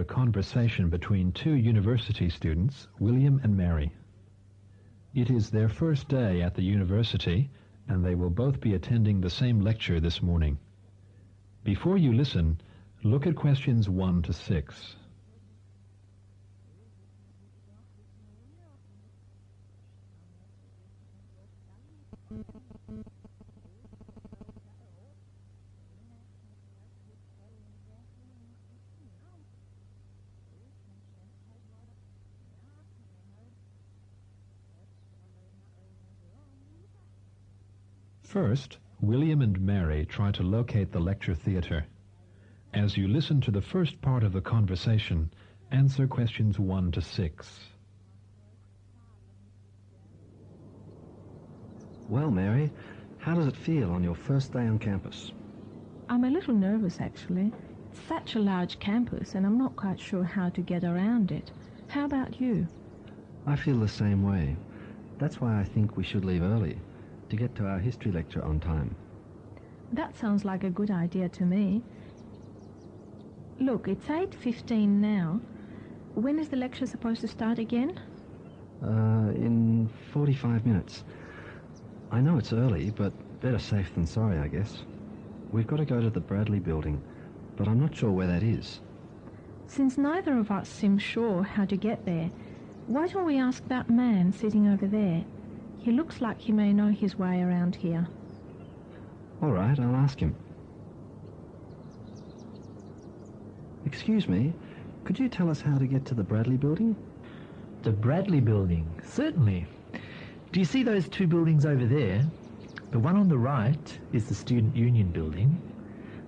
a conversation between two university students, William and Mary. It is their first day at the university, and they will both be attending the same lecture this morning. Before you listen, look at questions 1 to 6. First, William and Mary try to locate the lecture theatre. As you listen to the first part of the conversation, answer questions 1 to 6. Well, Mary, how does it feel on your first day on campus? I'm a little nervous, actually. It's such a large campus, and I'm not quite sure how to get around it. How about you? I feel the same way. That's why I think we should leave early, to get to our history lecture on time. That sounds like a good idea to me. Look, it's 8:15 now. When is the lecture supposed to start again? In 45 minutes. I know it's early, but better safe than sorry, I guess. We've got to go to the Bradley building, but I'm not sure where that is. Since neither of us seems sure how to get there, why don't we ask that man sitting over there? He looks like he may know his way around here. All right, I'll ask him. Excuse me, could you tell us how to get to the Bradley building? The Bradley building, certainly. Do you see those two buildings over there? The one on the right is the Student Union building.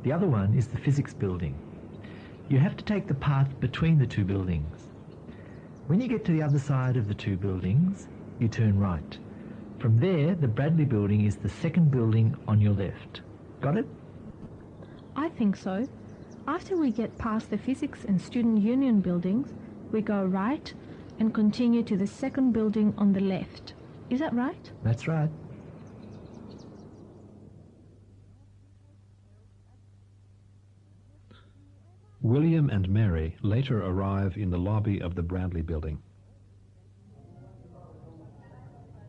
The other one is the Physics building. You have to take the path between the two buildings. When you get to the other side of the two buildings, you turn right. From there, the Bradley building is the second building on your left. Got it? I think so. After we get past the Physics and Student Union buildings, we go right and continue to the second building on the left. Is that right? That's right. William and Mary later arrive in the lobby of the Bradley building.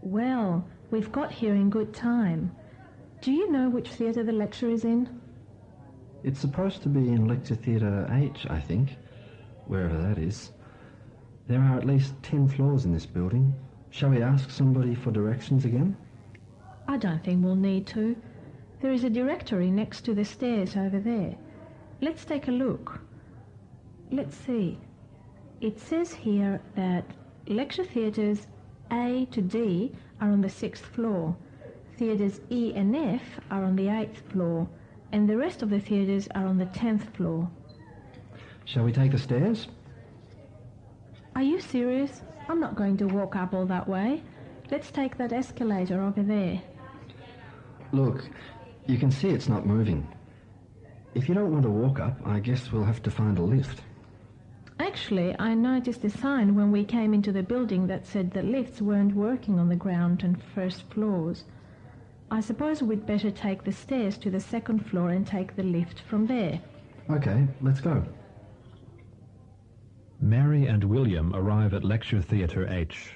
Well, we've got here in good time. Do you know which theatre the lecture is in? It's supposed to be in Lecture Theatre H, I think, wherever that is. There are at least 10 floors in this building. Shall we ask somebody for directions again? I don't think we'll need to. There is a directory next to the stairs over there. Let's take a look. Let's see. It says here that lecture theatres A to D are on the 6th floor. Theatres E and F are on the 8th floor, and the rest of the theatres are on the 10th floor. Shall we take the stairs? Are you serious? I'm not going to walk up all that way. Let's take that escalator over there. Look, you can see it's not moving. If you don't want to walk up, I guess we'll have to find a lift. Actually, I noticed a sign when we came into the building that said that lifts weren't working on the ground and first floors. I suppose we'd better take the stairs to the second floor and take the lift from there. Okay, let's go. Mary and William arrive at Lecture Theatre H.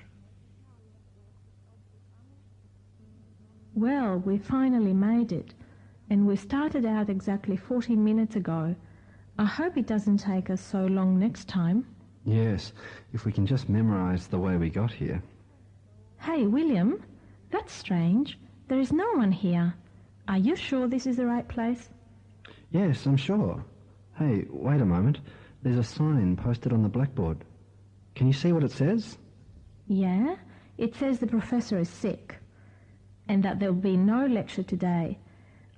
Well, we finally made it, and we started out exactly 40 minutes ago. I hope it doesn't take us so long next time. Yes, if we can just memorize the way we got here. Hey, William, that's strange. There is no one here. Are you sure this is the right place? Yes, I'm sure. Hey, wait a moment. There's a sign posted on the blackboard. Can you see what it says? Yeah, it says the professor is sick and that there will be no lecture today.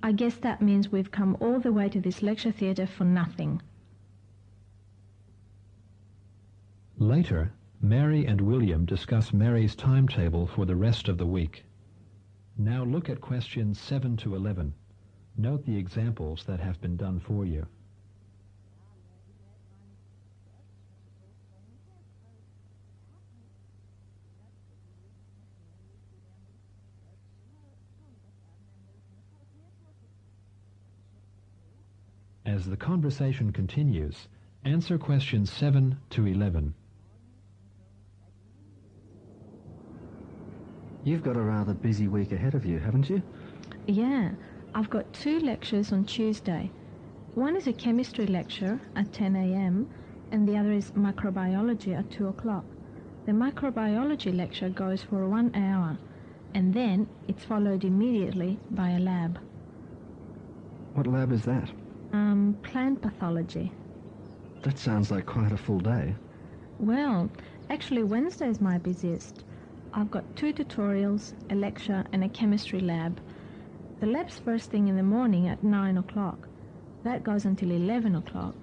I guess that means we've come all the way to this lecture theatre for nothing. Later, Mary and William discuss Mary's timetable for the rest of the week. Now look at questions 7 to 11. Note the examples that have been done for you. As the conversation continues, Answer questions 7 to 11. You've got a rather busy week ahead of you, haven't you? Yeah, I've got 2 lectures on Tuesday. One is a chemistry lecture at 10 a.m. and the other is microbiology at 2 o'clock. The microbiology lecture goes for 1 hour and then it's followed immediately by a lab. What lab is that? Plant pathology. That sounds like quite a full day. Well, actually Wednesday is my busiest. I've got 2 tutorials, a lecture and a chemistry lab. The lab's first thing in the morning at 9 o'clock. That goes until 11 o'clock.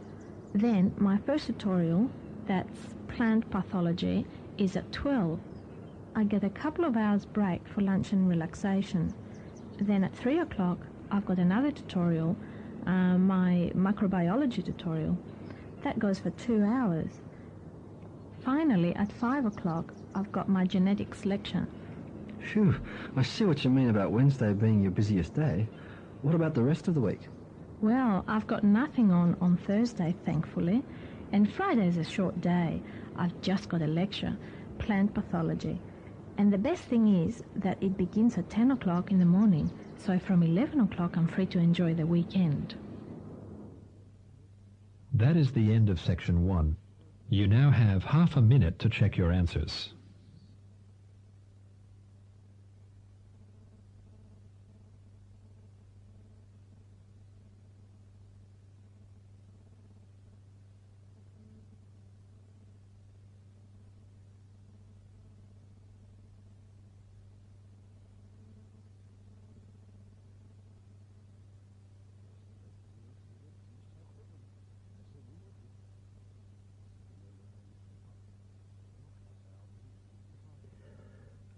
Then my first tutorial, that's plant pathology, is at 12. I get a couple of hours break for lunch and relaxation. Then at 3 o'clock I've got another tutorial, my microbiology tutorial. That goes for 2 hours. Finally, at 5 o'clock, I've got my genetics lecture. Phew, I see what you mean about Wednesday being your busiest day. What about the rest of the week? Well, I've got nothing on Thursday, thankfully, and Friday's a short day. I've just got a lecture, plant pathology. And the best thing is that it begins at 10 o'clock in the morning, so from 11 o'clock I'm free to enjoy the weekend. That is the end of section 1. You now have half a minute to check your answers.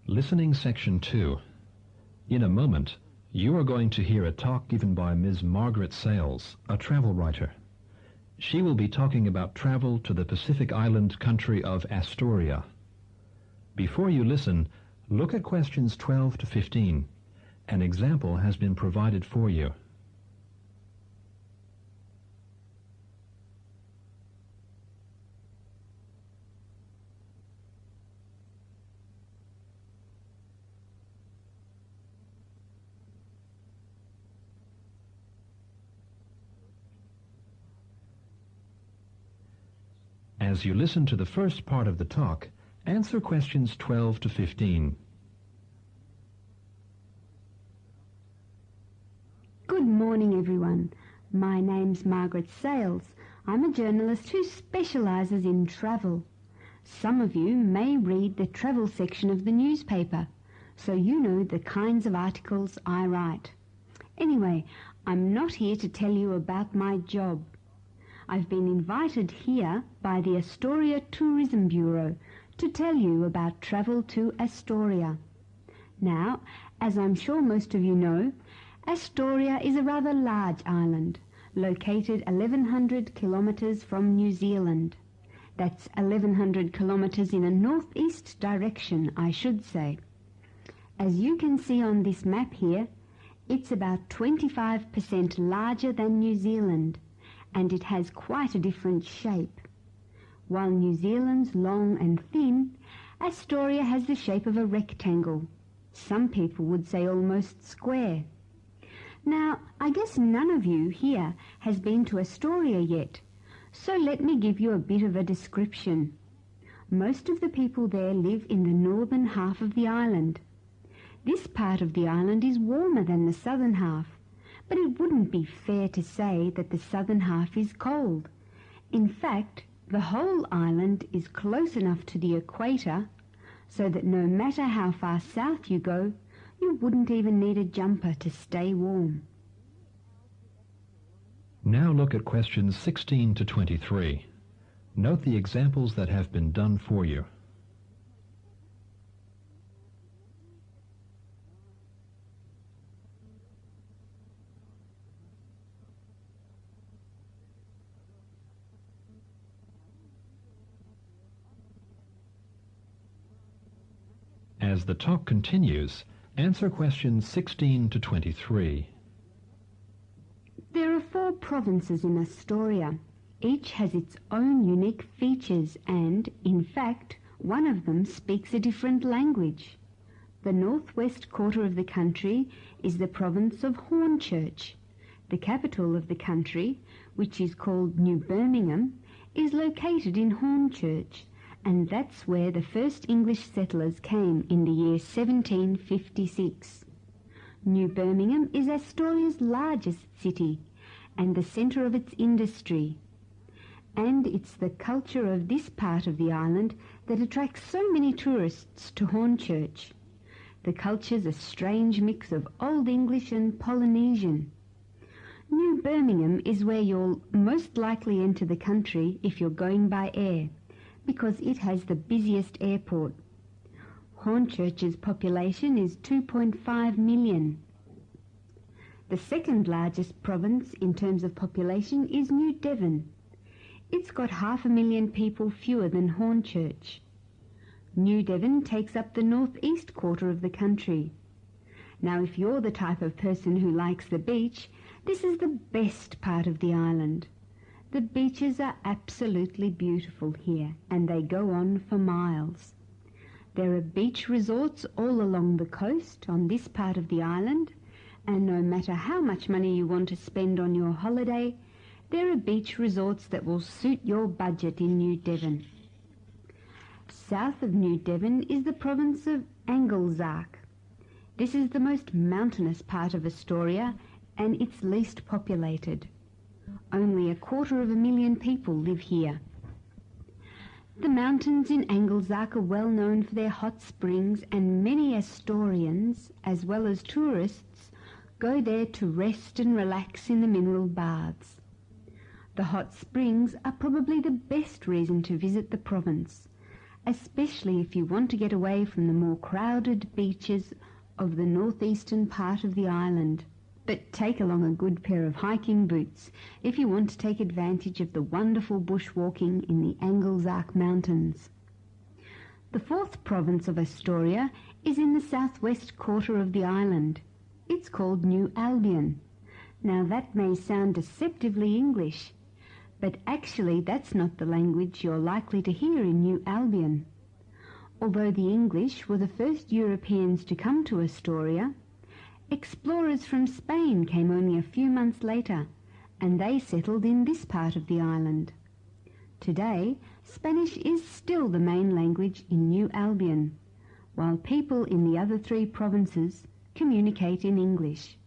Listening section 2. In a moment, you are going to hear a talk given by Ms. Margaret Sales, a travel writer. She will be talking about travel to the Pacific island country of Astoria. Before you listen, look at questions 12 to 15. An example has been provided for you. As you listen to the first part of the talk, answer questions 12 to 15. Good morning, everyone. My name's Margaret Sales. I'm a journalist who specialises in travel. Some of you may read the travel section of the newspaper, so you know the kinds of articles I write. Anyway, I'm not here to tell you about my job. I've been invited here by the Astoria Tourism Bureau to tell you about travel to Astoria. Now, as I'm sure most of you know, Astoria is a rather large island, located 1,100 kilometres from New Zealand. That's 1,100 kilometres in a northeast direction, I should say. As you can see on this map here, it's about 25% larger than New Zealand, and it has quite a different shape. While New Zealand's long and thin, Astoria has the shape of a rectangle. Some people would say almost square. Now, I guess none of you here has been to Astoria yet, so let me give you a bit of a description. Most of the people there live in the northern half of the island. This part of the island is warmer than the southern half, but it wouldn't be fair to say that the southern half is cold. In fact, the whole island is close enough to the equator so that no matter how far south you go, you wouldn't even need a jumper to stay warm. Now look at questions 16 to 23. Note the examples that have been done for you. As the talk continues, answer questions 16 to 23. There are 4 provinces in Astoria. Each has its own unique features and, in fact, one of them speaks a different language. The northwest quarter of the country is the province of Hornchurch. The capital of the country, which is called New Birmingham, is located in Hornchurch, and that's where the first English settlers came in the year 1756. New Birmingham is Astoria's largest city and the centre of its industry. And it's the culture of this part of the island that attracts so many tourists to Hornchurch. The culture's a strange mix of Old English and Polynesian. New Birmingham is where you'll most likely enter the country if you're going by air, because it has the busiest airport. Hornchurch's population is 2.5 million. The second largest province in terms of population is New Devon. It's got 500,000 people fewer than Hornchurch. New Devon takes up the northeast quarter of the country. Now, if you're the type of person who likes the beach, this is the best part of the island. The beaches are absolutely beautiful here, and they go on for miles. There are beach resorts all along the coast on this part of the island, and no matter how much money you want to spend on your holiday, there are beach resorts that will suit your budget in New Devon. South of New Devon is the province of Anglezark. This is the most mountainous part of Astoria, and it's least populated. Only 250,000 people live here. The mountains in Anglezark are well known for their hot springs, and many Astorians, as well as tourists, go there to rest and relax in the mineral baths. The hot springs are probably the best reason to visit the province, especially if you want to get away from the more crowded beaches of the northeastern part of the island. But take along a good pair of hiking boots if you want to take advantage of the wonderful bushwalking in the Anglezark Mountains. The fourth province of Astoria is in the southwest quarter of the island. It's called New Albion. Now that may sound deceptively English, but actually that's not the language you're likely to hear in New Albion. Although the English were the first Europeans to come to Astoria, explorers from Spain came only a few months later, and they settled in this part of the island. Today, Spanish is still the main language in New Albion, while people in the other three provinces communicate in English.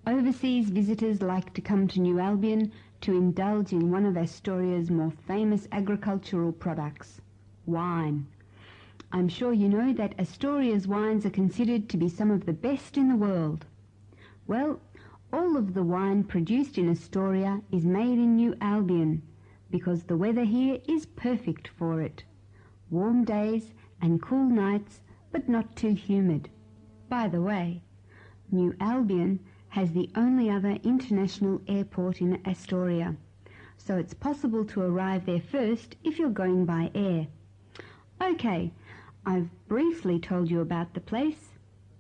Overseas visitors like to come to New Albion to indulge in one of Astoria's more famous agricultural products, wine. I'm sure you know that Astoria's wines are considered to be some of the best in the world. Well, all of the wine produced in Astoria is made in New Albion because the weather here is perfect for it. Warm days and cool nights, but not too humid. By the way, New Albion has the only other international airport in Astoria, so it's possible to arrive there first if you're going by air. Okay, I've briefly told you about the place.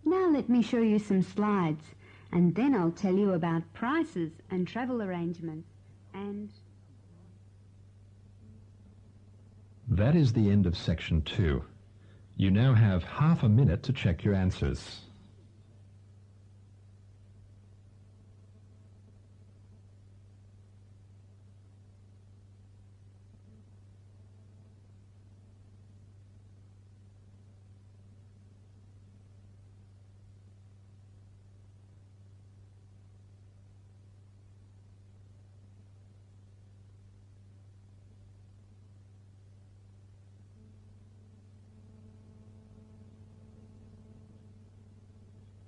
Now let me show you some slides, and then I'll tell you about prices and travel arrangements and... That is the end of section 2. You now have half a minute to check your answers.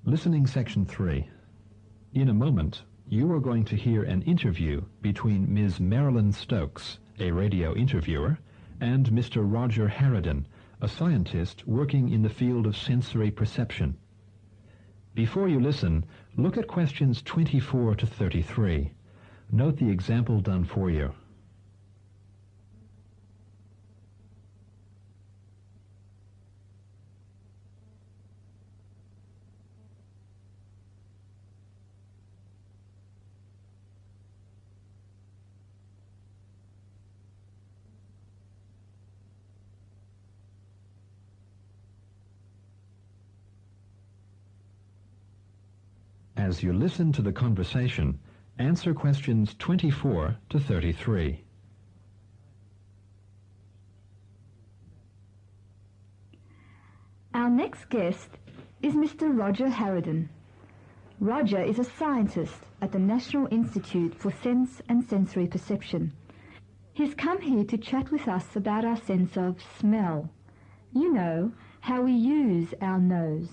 Listening section 3. In a moment, you are going to hear an interview between Ms. Marilyn Stokes, a radio interviewer, and Mr. Roger Harridan, a scientist working in the field of sensory perception. Before you listen, look at questions 24 to 33. Note the example done for you. As you listen to the conversation, answer questions 24 to 33. Our next guest is Mr. Roger Harridan. Roger is a scientist at the National Institute for Sense and Sensory Perception. He's come here to chat with us about our sense of smell. You know, how we use our nose.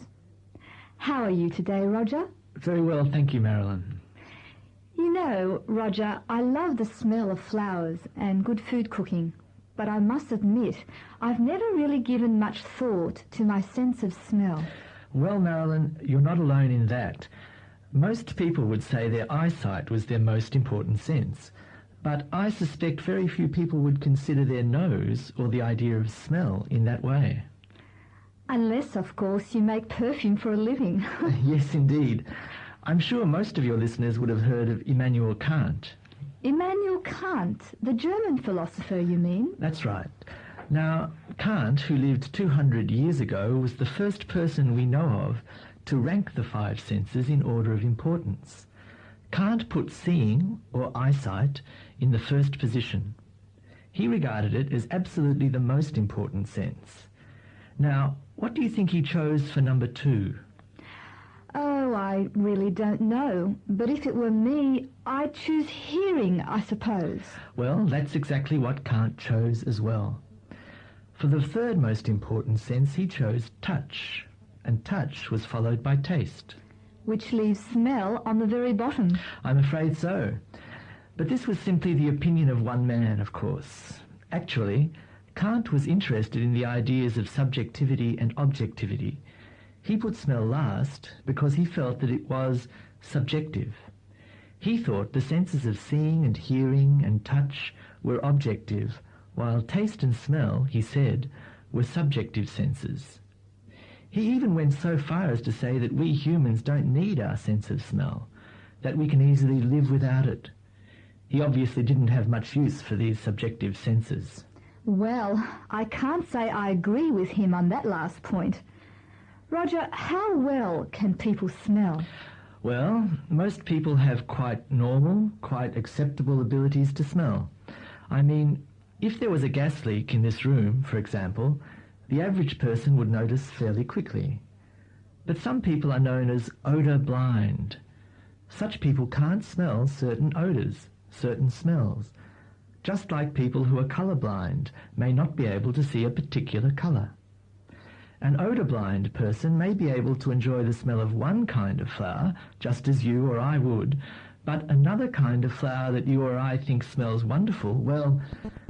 How are you today, Roger? Very well, thank you, Marilyn. You know, Roger, I love the smell of flowers and good food cooking, but I must admit, I've never really given much thought to my sense of smell. Well, Marilyn, you're not alone in that. Most people would say their eyesight was their most important sense, but I suspect very few people would consider their nose or the idea of smell in that way. Unless, of course, you make perfume for a living. Yes, indeed. I'm sure most of your listeners would have heard of Immanuel Kant. Immanuel Kant, the German philosopher, you mean? That's right. Now, Kant, who lived 200 years ago, was the first person we know of to rank the five senses in order of importance. Kant put seeing, or eyesight, in the first position. He regarded it as absolutely the most important sense. Now, what do you think he chose for number 2? Oh, I really don't know. But if it were me, I'd choose hearing, I suppose. Well, that's exactly what Kant chose as well. For the third most important sense, he chose touch, and touch was followed by taste. Which leaves smell on the very bottom. I'm afraid so. But this was simply the opinion of one man, of course. Actually, Kant was interested in the ideas of subjectivity and objectivity. He put smell last because he felt that it was subjective. He thought the senses of seeing and hearing and touch were objective, while taste and smell, he said, were subjective senses. He even went so far as to say that we humans don't need our sense of smell, that we can easily live without it. He obviously didn't have much use for these subjective senses. Well, I can't say I agree with him on that last point. Roger, how well can people smell? Well, most people have quite normal, quite acceptable abilities to smell. I mean, if there was a gas leak in this room, for example, the average person would notice fairly quickly. But some people are known as odour blind. Such people can't smell certain odours, certain smells, just like people who are colour-blind may not be able to see a particular colour. An odour-blind person may be able to enjoy the smell of one kind of flower, just as you or I would, but another kind of flower that you or I think smells wonderful, well,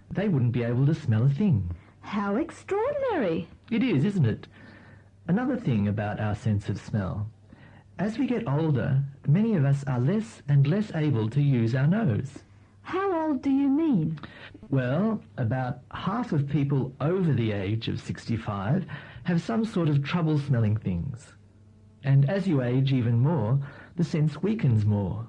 they wouldn't be able to smell a thing. How extraordinary! It is, isn't it? Another thing about our sense of smell. As we get older, many of us are less and less able to use our nose. How old do you mean? Well, about half of people over the age of 65 have some sort of trouble smelling things. And as you age even more, the sense weakens more.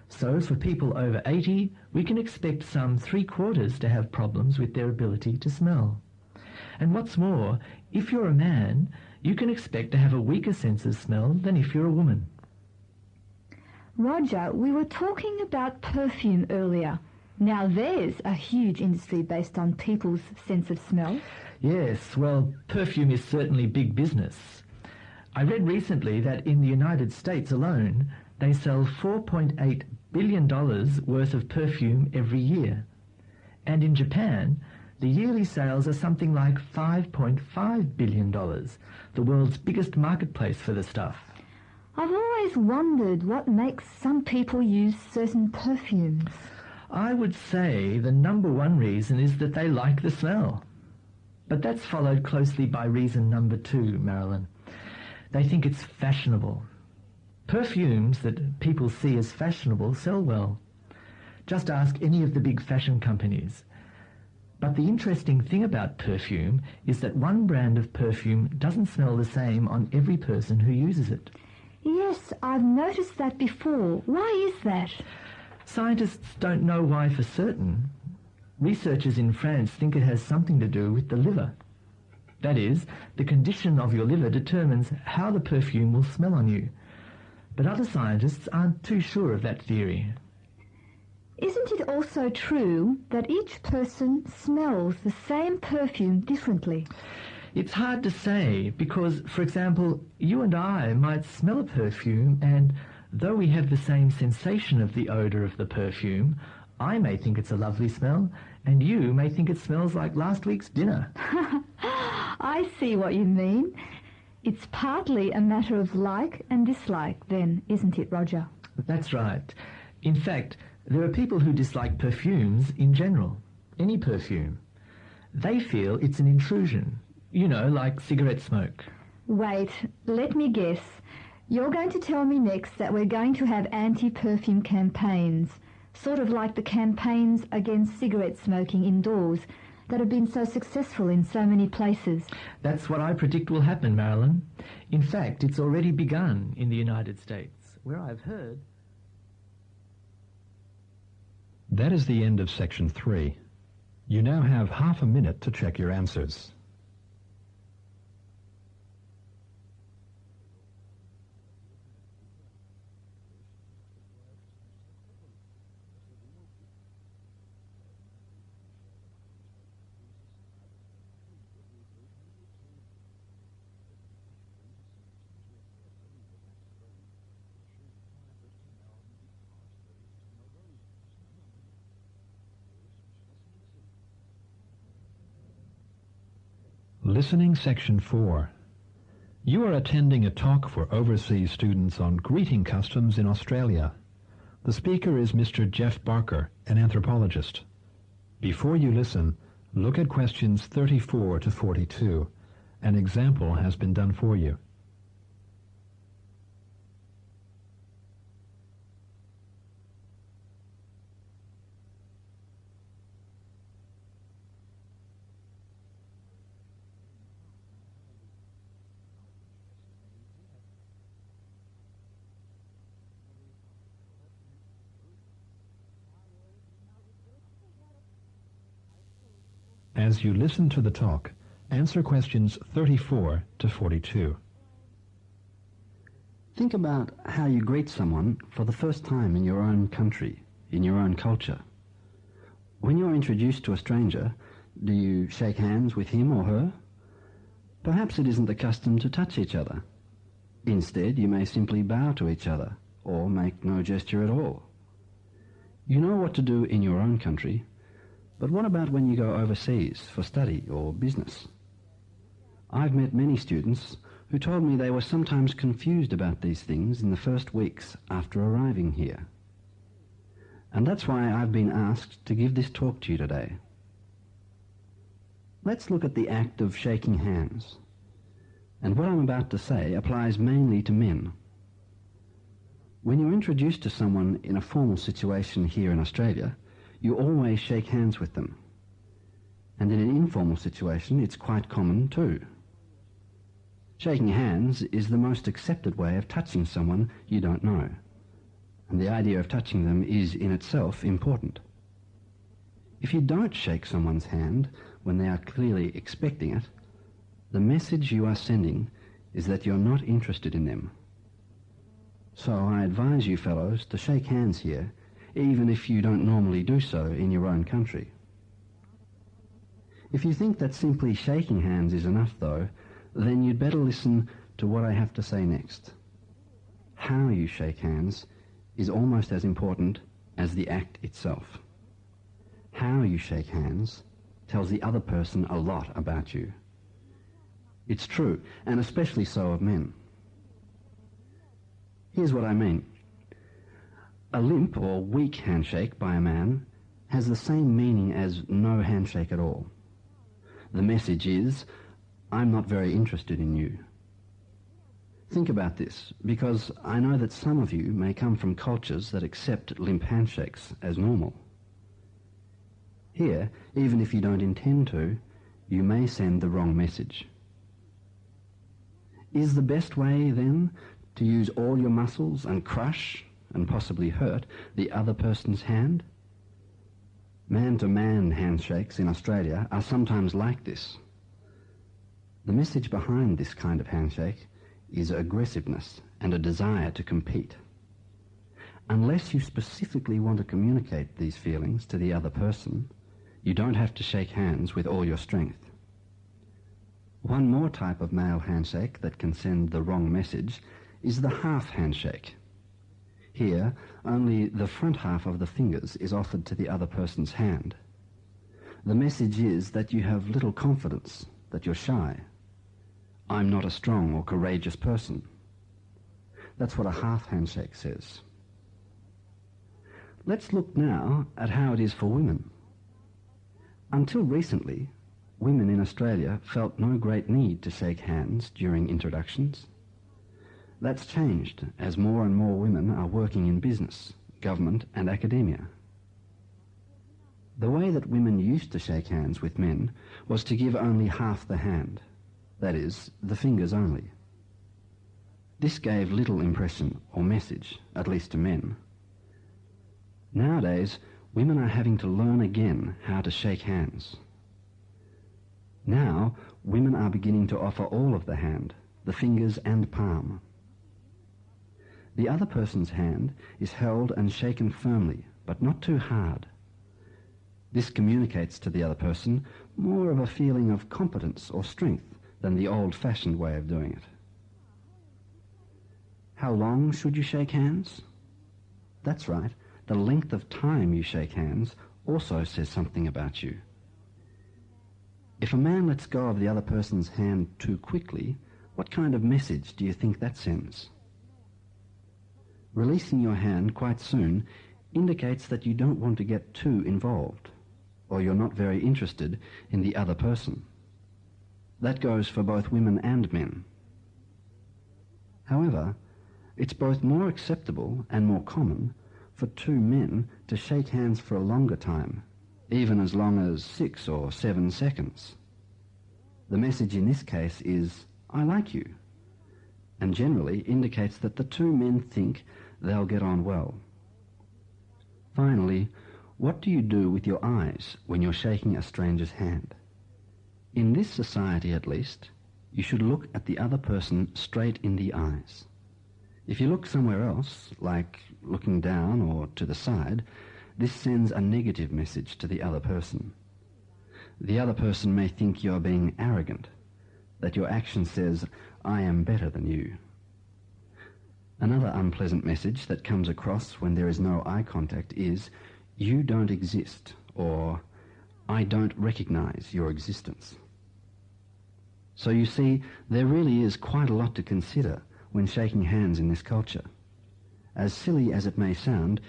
So for people over 80, we can expect some 3/4 to have problems with their ability to smell. And what's more, if you're a man, you can expect to have a weaker sense of smell than if you're a woman. Roger, we were talking about perfume earlier. Now there's a huge industry based on people's sense of smell. Yes, well, perfume is certainly big business. I read recently that in the United States alone, they sell $4.8 billion worth of perfume every year. And in Japan, the yearly sales are something like $5.5 billion, the world's biggest marketplace for the stuff. I've always wondered what makes some people use certain perfumes. I would say the number one reason is that they like the smell. But that's followed closely by reason number 2, Marilyn. They think it's fashionable. Perfumes that people see as fashionable sell well. Just ask any of the big fashion companies. But the interesting thing about perfume is that one brand of perfume doesn't smell the same on every person who uses it. Yes, I've noticed that before. Why is that? Scientists don't know why for certain. Researchers in France think it has something to do with the liver. That is, the condition of your liver determines how the perfume will smell on you. But other scientists aren't too sure of that theory. Isn't it also true that each person smells the same perfume differently? It's hard to say because, for example, you and I might smell a perfume and, though we have the same sensation of the odour of the perfume, I may think it's a lovely smell and you may think it smells like last week's dinner. I see what you mean. It's partly a matter of like and dislike then, isn't it, Roger? That's right. In fact, there are people who dislike perfumes in general, any perfume. They feel it's an intrusion, you know, like cigarette smoke. Wait, let me guess. You're going to tell me next that we're going to have anti-perfume campaigns, sort of like the campaigns against cigarette smoking indoors that have been so successful in so many places. That's what I predict will happen, Marilyn. In fact, it's already begun in the United States, where I've heard... That is the end of section 3. You now have half a minute to check your answers. Listening section 4. You are attending a talk for overseas students on greeting customs in Australia. The speaker is Mr. Jeff Barker, an anthropologist. Before you listen, look at questions 34 to 42. An example has been done for you. As you listen to the talk, answer questions 34 to 42. Think about how you greet someone for the first time in your own country, in your own culture. When you're introduced to a stranger, do you shake hands with him or her? Perhaps it isn't the custom to touch each other. Instead, you may simply bow to each other, or make no gesture at all. You know what to do in your own country, but what about when you go overseas for study or business? I've met many students who told me they were sometimes confused about these things in the first weeks after arriving here. And that's why I've been asked to give this talk to you today. Let's look at the act of shaking hands. And what I'm about to say applies mainly to men. When you're introduced to someone in a formal situation here in Australia, you always shake hands with them. And in an informal situation, it's quite common too. Shaking hands is the most accepted way of touching someone you don't know. And the idea of touching them is in itself important. If you don't shake someone's hand when they are clearly expecting it, the message you are sending is that you're not interested in them. So I advise you fellows to shake hands here, even if you don't normally do so in your own country. If you think that simply shaking hands is enough, though, then you'd better listen to what I have to say next. How you shake hands is almost as important as the act itself. How you shake hands tells the other person a lot about you. It's true, and especially so of men. Here's what I mean. A limp or weak handshake by a man has the same meaning as no handshake at all. The message is, I'm not very interested in you. Think about this, because I know that some of you may come from cultures that accept limp handshakes as normal. Here, even if you don't intend to, you may send the wrong message. Is the best way, then, to use all your muscles and crush and possibly hurt the other person's hand? Man-to-man handshakes in Australia are sometimes like this. The message behind this kind of handshake is aggressiveness and a desire to compete. Unless you specifically want to communicate these feelings to the other person, you don't have to shake hands with all your strength. One more type of male handshake that can send the wrong message is the half handshake. Here, only the front half of the fingers is offered to the other person's hand. The message is that you have little confidence, that you're shy. I'm not a strong or courageous person. That's what a half handshake says. Let's look now at how it is for women. Until recently, women in Australia felt no great need to shake hands during introductions. That's changed as more and more women are working in business, government and academia. The way that women used to shake hands with men was to give only half the hand, that is, the fingers only. This gave little impression or message, at least to men. Nowadays, women are having to learn again how to shake hands. Now, women are beginning to offer all of the hand, the fingers and palm. The other person's hand is held and shaken firmly, but not too hard. This communicates to the other person more of a feeling of competence or strength than the old-fashioned way of doing it. How long should you shake hands? That's right. The length of time you shake hands also says something about you. If a man lets go of the other person's hand too quickly, what kind of message do you think that sends? Releasing your hand quite soon indicates that you don't want to get too involved, or you're not very interested in the other person. That goes for both women and men. However, it's both more acceptable and more common for two men to shake hands for a longer time, even as long as 6 or 7 seconds. The message in this case is, I like you, and generally indicates that the two men think they'll get on well. Finally, what do you do with your eyes when you're shaking a stranger's hand? In this society, at least, you should look at the other person straight in the eyes. If you look somewhere else, like looking down or to the side, this sends a negative message to the other person. The other person may think you're being arrogant, that your action says, I am better than you. Another unpleasant message that comes across when there is no eye contact is, you don't exist, or I don't recognize your existence. So you see, there really is quite a lot to consider when shaking hands in this culture. As silly as it may sound,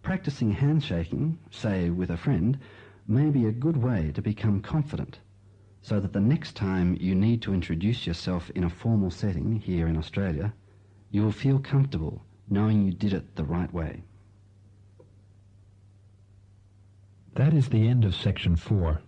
practicing handshaking, say with a friend, may be a good way to become confident, so that the next time you need to introduce yourself in a formal setting here in Australia, you will feel comfortable knowing you did it the right way. That is the end of Section 4.